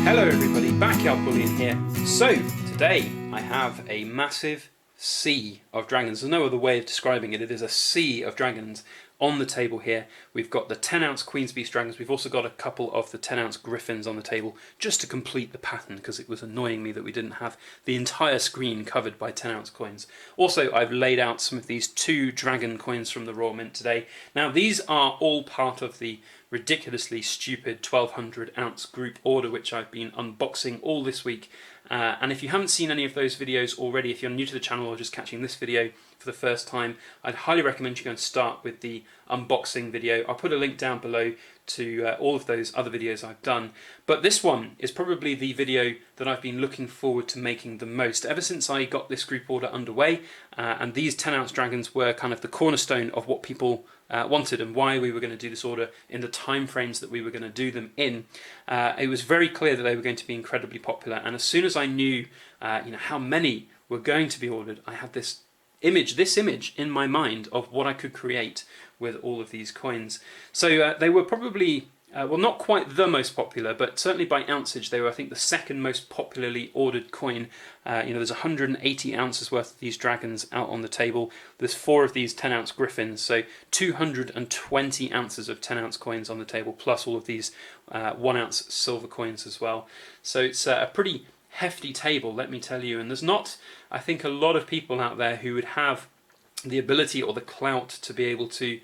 Hello everybody, Backyard Bullion here. So, today I have a massive sea of dragons. There's no other way of describing it. It is a sea of dragons on the table here. We've got the 10-ounce Queen's Beast dragons. We've also got a couple of the 10-ounce griffins on the table just to complete the pattern, because it was annoying me that we didn't have the entire screen covered by 10-ounce coins. Also, I've laid out some of these 2 dragon coins from the Raw Mint today. Now, these are all part of the ridiculously stupid 1200-ounce group order, which I've been unboxing all this week. And if you haven't seen any of those videos already, if you're new to the channel or just catching this video for the first time, I'd highly recommend you go and start with the unboxing video. I'll put a link down below to all of those other videos I've done. But this one is probably the video that I've been looking forward to making the most ever since I got this group order underway, and these 10-ounce dragons were kind of the cornerstone of what people wanted and why we were going to do this order in the time frames that we were going to do them in. It was very clear that they were going to be incredibly popular, and as soon as I knew how many were going to be ordered, I had this image in my mind of what I could create with all of these coins. So they were probably well, not quite the most popular, but certainly by ounceage they were, I think, the second most popularly ordered coin. There's 180 ounces worth of these dragons out on the table. There's 4 of these 10-ounce griffins, so 220 ounces of 10-ounce coins on the table, plus all of these 1-ounce silver coins as well. So it's a pretty hefty table, let me tell you, and there's not, I think, a lot of people out there who would have the ability or the clout to be able to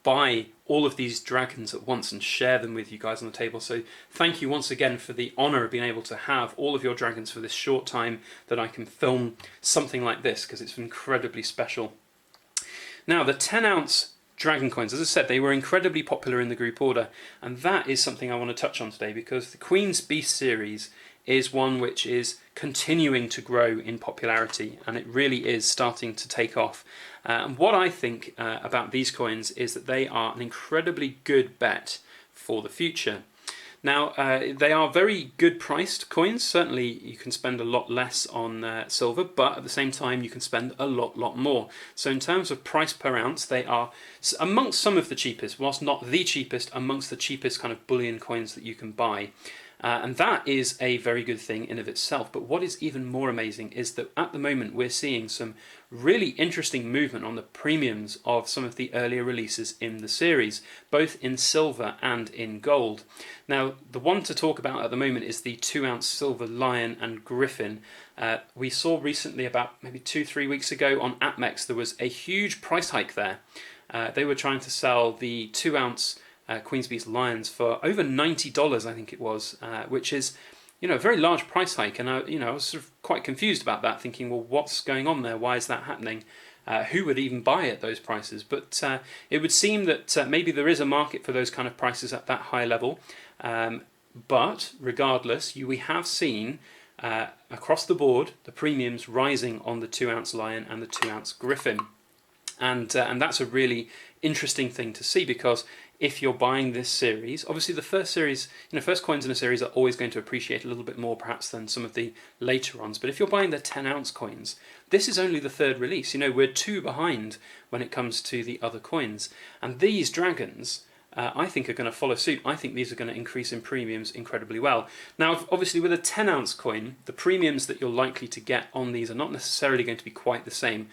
buy all of these dragons at once and share them with you guys on the table. So thank you once again for the honour of being able to have all of your dragons for this short time that I can film something like this, because it's incredibly special. Now, the 10-ounce dragon coins, as I said, they were incredibly popular in the group order, and that is something I want to touch on today, because the Queen's Beast series is one which is continuing to grow in popularity, and it really is starting to take off. And what I think about these coins is that they are an incredibly good bet for the future. Now, they are very good priced coins. Certainly you can spend a lot less on silver, but at the same time you can spend a lot more. So in terms of price per ounce, they are amongst some of the cheapest, whilst not the cheapest, amongst the cheapest kind of bullion coins that you can buy. And that is a very good thing in of itself. But what is even more amazing is that at the moment we're seeing some really interesting movement on the premiums of some of the earlier releases in the series, both in silver and in gold. Now, the one to talk about at the moment is the 2-ounce silver lion and griffin. We saw recently, about maybe 2-3 weeks ago on APMEX, there was a huge price hike there. They were trying to sell the 2-ounce Queen's Beast lions for over $90, I think it was, which is, a very large price hike. And I was sort of quite confused about that, thinking, well, what's going on there? Why is that happening? Who would even buy at those prices? But it would seem that maybe there is a market for those kind of prices at that high level. But regardless, we have seen across the board the premiums rising on the 2-ounce lion and the 2-ounce griffin. And that's a really interesting thing to see, because if you're buying this series, obviously the first series, first coins in a series are always going to appreciate a little bit more perhaps than some of the later ones. But if you're buying the 10-ounce coins, this is only the 3rd release. We're 2 behind when it comes to the other coins. And these dragons, I think, are going to follow suit. I think these are going to increase in premiums incredibly well. Now, obviously, with a 10-ounce coin, the premiums that you're likely to get on these are not necessarily going to be quite the same,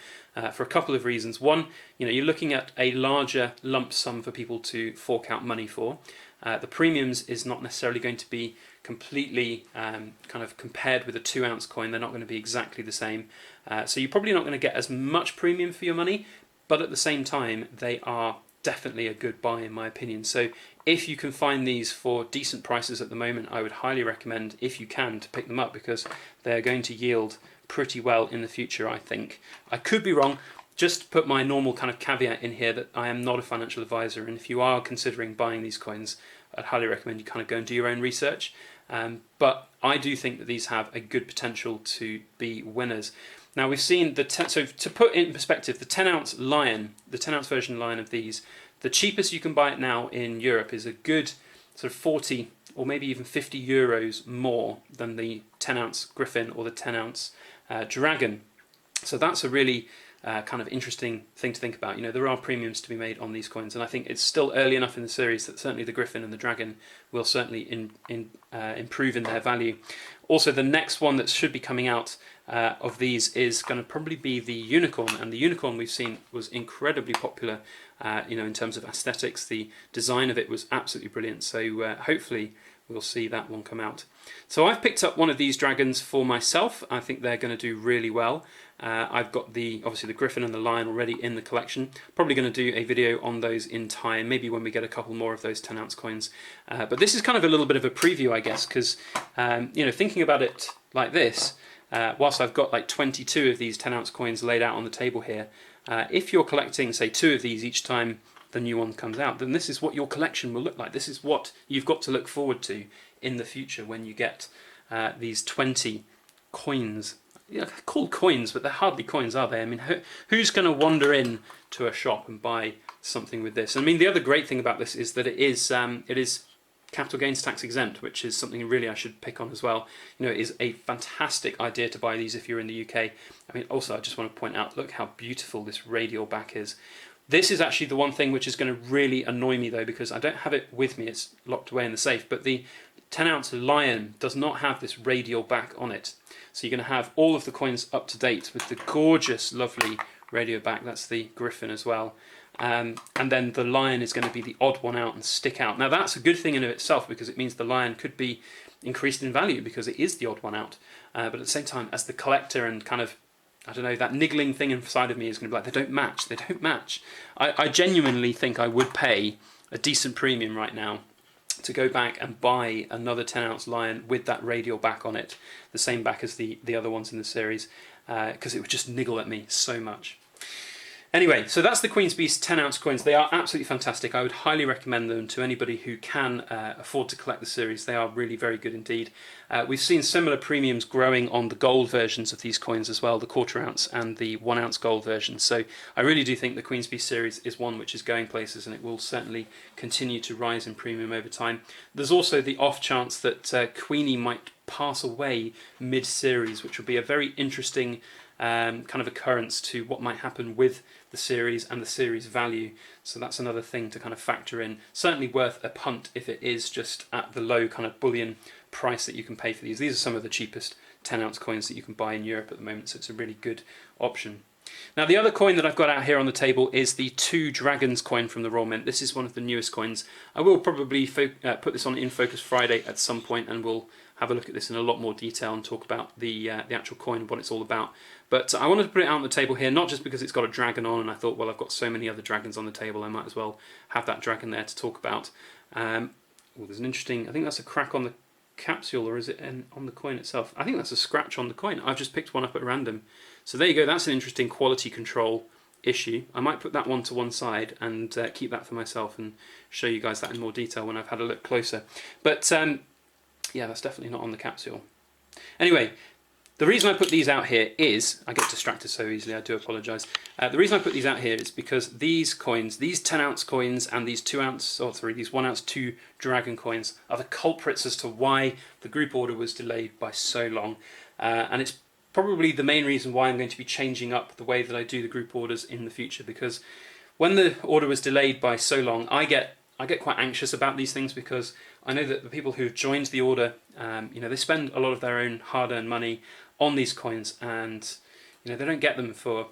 for a couple of reasons. One, you're looking at a larger lump sum for people to fork out money for. The premiums is not necessarily going to be completely kind of compared with a 2-ounce coin. They're not going to be exactly the same. So you're probably not going to get as much premium for your money, but at the same time, they are definitely a good buy in my opinion. So if you can find these for decent prices at the moment, I would highly recommend, if you can, to pick them up, because they're going to yield pretty well in the future, I think. I could be wrong. Just put my normal kind of caveat in here that I am not a financial advisor, and if you are considering buying these coins, I'd highly recommend you kind of go and do your own research. But I do think that these have a good potential to be winners. Now, we've seen so to put in perspective, the 10-ounce lion, the 10-ounce version lion of these, the cheapest you can buy it now in Europe is a good sort of 40 or maybe even 50 euros more than the 10-ounce griffin or the 10-ounce dragon. So that's a really kind of interesting thing to think about. You know, there are premiums to be made on these coins, and I think it's still early enough in the series that certainly the Griffin and the Dragon will certainly improve in their value. Also, the next one that should be coming out of these is going to probably be the Unicorn, and the Unicorn we've seen was incredibly popular. You know, in terms of aesthetics, the design of it was absolutely brilliant. So hopefully we'll see that one come out. So I've picked up one of these dragons for myself. I think they're going to do really well. I've got obviously the Griffin and the Lion already in the collection. Probably going to do a video on those in time, maybe when we get a couple more of those 10-ounce coins. But this is kind of a little bit of a preview, I guess, because you know, thinking about it like this, whilst I've got like 22 of these 10-ounce coins laid out on the table here, if you're collecting, say, 2 of these each time the new one comes out, then this is what your collection will look like. This is what you've got to look forward to in the future when you get these 20 coins. Yeah, called coins, but they're hardly coins, are they? I mean, who's going to wander in to a shop and buy something with this? I mean, the other great thing about this is that it is capital gains tax exempt, which is something really I should pick on as well. You know, it is a fantastic idea to buy these if you're in the UK. I mean, also I just want to point out, look how beautiful this radial back is. This is actually the one thing which is going to really annoy me though, because I don't have it with me, it's locked away in the safe, but the 10-ounce Lion does not have this radial back on it. So you're going to have all of the coins up to date with the gorgeous, lovely radial back. That's the Griffin as well. And then the Lion is going to be the odd one out and stick out. Now that's a good thing in of itself, because it means the Lion could be increased in value because it is the odd one out. But at the same time, as the collector and kind of, I don't know, that niggling thing inside of me is going to be like, they don't match, they don't match. I genuinely think I would pay a decent premium right now to go back and buy another 10-ounce Lion with that radial back on it, the same back as the other ones in the series, because it would just niggle at me so much. Anyway, so that's the Queen's Beast 10-ounce coins. They are absolutely fantastic. I would highly recommend them to anybody who can afford to collect the series. They are really very good indeed. We've seen similar premiums growing on the gold versions of these coins as well, the 1/4 ounce and the 1 ounce gold version. So I really do think the Queen's Beast series is one which is going places, and it will certainly continue to rise in premium over time. There's also the off chance that Queenie might pass away mid-series, which will be a very interesting kind of occurrence to what might happen with the series and the series value. So that's another thing to kind of factor in. Certainly worth a punt if it is just at the low kind of bullion price that you can pay for these. These are some of the cheapest 10-ounce coins that you can buy in Europe at the moment, so it's a really good option. Now the other coin that I've got out here on the table is the 2 Dragons coin from the Royal Mint. This is one of the newest coins. I will probably put this on In Focus Friday at some point, and we'll have a look at this in a lot more detail and talk about the actual coin and what it's all about. But I wanted to put it out on the table here, not just because it's got a dragon on, and I thought, well, I've got so many other dragons on the table, I might as well have that dragon there to talk about. Oh, there's an interesting, I think that's a crack on the capsule, or is it on the coin itself? I think that's a scratch on the coin. I've just picked one up at random. So there you go, that's an interesting quality control issue. I might put that one to one side and keep that for myself and show you guys that in more detail when I've had a look closer. But yeah, that's definitely not on the capsule. Anyway, the reason I put these out here is, I get distracted so easily, I do apologise. The reason I put these out here is because these coins, these 10-ounce coins and these 2 ounce, or sorry, these 1 ounce 2 Dragon coins are the culprits as to why the group order was delayed by so long. And it's probably the main reason why I'm going to be changing up the way that I do the group orders in the future, because when the order was delayed by so long, I get quite anxious about these things, because I know that the people who've joined the order, you know, they spend a lot of their own hard-earned money on these coins, and you know, they don't get them for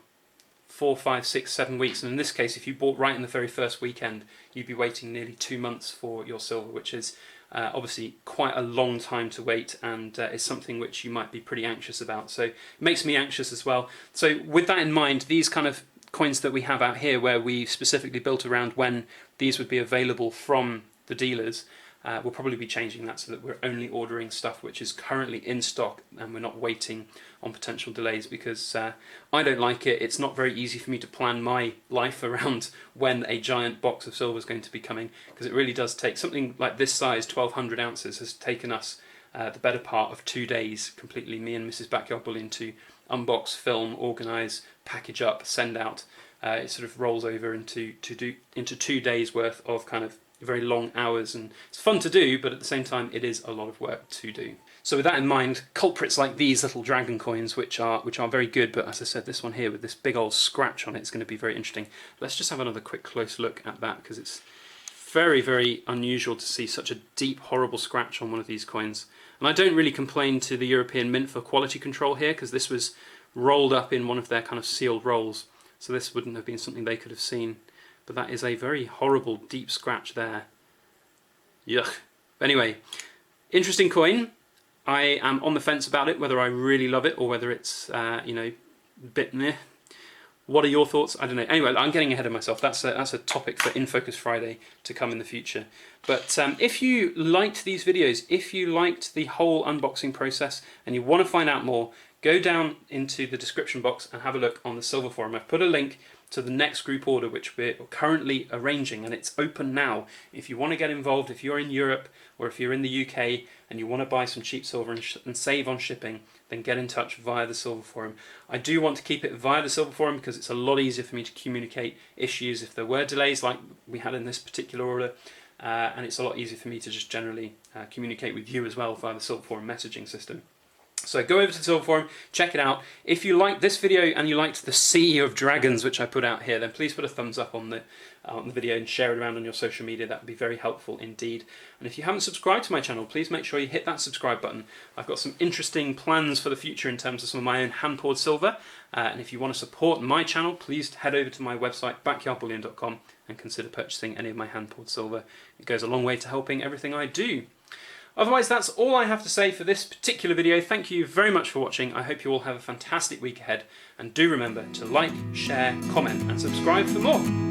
4, 5, 6, 7 weeks. And in this case, if you bought right in the very first weekend, you'd be waiting nearly 2 months for your silver, which is obviously quite a long time to wait, and is something which you might be pretty anxious about. So it makes me anxious as well. So with that in mind, these kind of coins that we have out here, where we specifically built around when these would be available from the dealers, we'll probably be changing that so that we're only ordering stuff which is currently in stock, and we're not waiting on potential delays, because I don't like it. It's not very easy for me to plan my life around when a giant box of silver is going to be coming, because it really does take something like this size. 1200 ounces has taken us the better part of 2 days completely, me and Mrs. Backyard Bullion, to unbox, film, organise, package up, send out. It sort of rolls over into 2 days worth of kind of very long hours, and it's fun to do, but at the same time it is a lot of work to do. So with that in mind, culprits like these little dragon coins, which are very good, but as I said, this one here with this big old scratch on it is going to be very interesting. Let's just have another quick close look at that, because it's very, very unusual to see such a deep, horrible scratch on one of these coins. And I don't really complain to the European Mint for quality control here, because this was rolled up in one of their kind of sealed rolls, so this wouldn't have been something they could have seen. But that is a very horrible, deep scratch there. Yuck. Anyway, interesting coin. I am on the fence about it, whether I really love it or whether it's, you know, a bit meh. What are your thoughts? I don't know. Anyway, I'm getting ahead of myself. That's a topic for In Focus Friday to come in the future. But if you liked these videos, if you liked the whole unboxing process and you want to find out more, go down into the description box and have a look on the Silver Forum. I've put a link to the next group order, which we're currently arranging, and it's open now. If you want to get involved, if you're in Europe or if you're in the UK and you want to buy some cheap silver and save on shipping, then get in touch via the Silver Forum. I do want to keep it via the Silver Forum because it's a lot easier for me to communicate issues if there were delays like we had in this particular order, and it's a lot easier for me to just generally communicate with you as well via the Silver Forum messaging system. So go over to the Silver Forum, check it out. If you liked this video and you liked the Sea of Dragons which I put out here, then please put a thumbs up on the video and share it around on your social media. That would be very helpful indeed. And if you haven't subscribed to my channel, please make sure you hit that subscribe button. I've got some interesting plans for the future in terms of some of my own hand-poured silver. And if you want to support my channel, please head over to my website, backyardbullion.com, and consider purchasing any of my hand-poured silver. It goes a long way to helping everything I do. Otherwise, that's all I have to say for this particular video. Thank you very much for watching. I hope you all have a fantastic week ahead. And do remember to like, share, comment and subscribe for more.